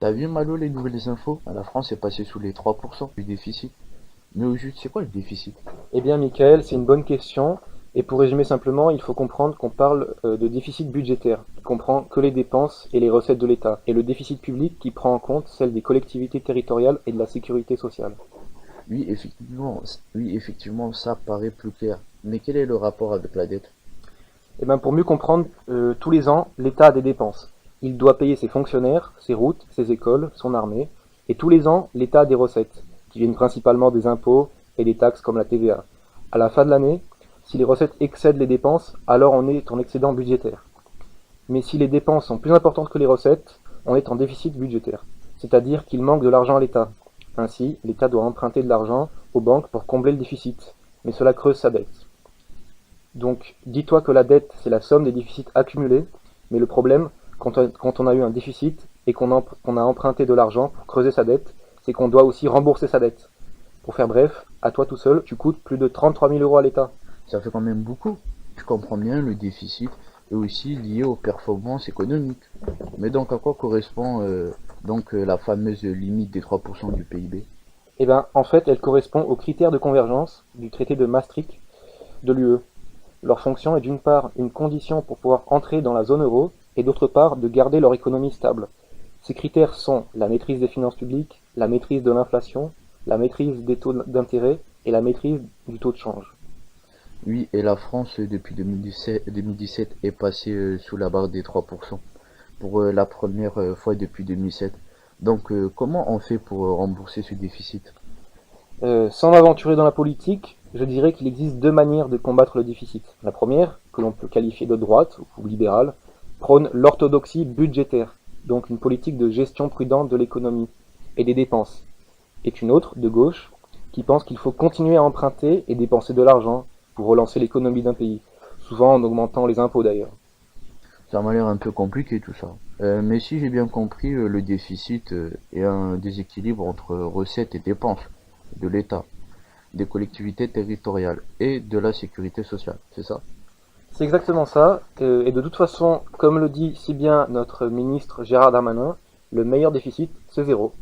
T'as vu Malo les nouvelles infos? La France est passée sous les 3% du déficit. Mais au juste, c'est quoi le déficit? Eh bien, Michael, c'est une bonne question. Et pour résumer simplement, il faut comprendre qu'on parle de déficit budgétaire, qui comprend que les dépenses et les recettes de l'État, et le déficit public qui prend en compte celle des collectivités territoriales et de la sécurité sociale. Oui, effectivement, ça paraît plus clair. Mais quel est le rapport avec la dette? Eh bien, pour mieux comprendre, tous les ans, l'État a des dépenses. Il doit payer ses fonctionnaires, ses routes, ses écoles, son armée. Et tous les ans, l'État a des recettes, qui viennent principalement des impôts et des taxes comme la TVA. À la fin de l'année, si les recettes excèdent les dépenses, alors on est en excédent budgétaire. Mais si les dépenses sont plus importantes que les recettes, on est en déficit budgétaire. C'est-à-dire qu'il manque de l'argent à l'État. Ainsi, l'État doit emprunter de l'argent aux banques pour combler le déficit. Mais cela creuse sa dette. Donc, dis-toi que la dette, c'est la somme des déficits accumulés, mais le problème, quand on a eu un déficit et qu'on a emprunté de l'argent pour creuser sa dette, c'est qu'on doit aussi rembourser sa dette. Pour faire bref, à toi tout seul, tu coûtes plus de 33 000 euros à l'État. Ça fait quand même beaucoup. Je comprends bien, le déficit est aussi lié aux performances économiques. Mais donc à quoi correspond la fameuse limite des 3% du PIB? Eh bien, en fait, elle correspond aux critères de convergence du traité de Maastricht de l'UE. Leur fonction est d'une part une condition pour pouvoir entrer dans la zone euro et d'autre part de garder leur économie stable. Ces critères sont la maîtrise des finances publiques, la maîtrise de l'inflation, la maîtrise des taux d'intérêt et la maîtrise du taux de change. Oui, et la France, depuis 2017 est passée sous la barre des 3% pour la première fois depuis 2007. Donc comment on fait pour rembourser ce déficit? Sans m'aventurer dans la politique, je dirais qu'il existe deux manières de combattre le déficit. La première, que l'on peut qualifier de droite ou libérale, prône l'orthodoxie budgétaire, donc une politique de gestion prudente de l'économie et des dépenses, est une autre, de gauche, qui pense qu'il faut continuer à emprunter et dépenser de l'argent pour relancer l'économie d'un pays, souvent en augmentant les impôts d'ailleurs. Ça m'a l'air un peu compliqué tout ça. Mais si j'ai bien compris, le déficit est un déséquilibre entre recettes et dépenses de l'État, des collectivités territoriales et de la sécurité sociale, c'est ça? C'est exactement ça, et de toute façon, comme le dit si bien notre ministre Gérard Darmanin, le meilleur déficit, c'est zéro.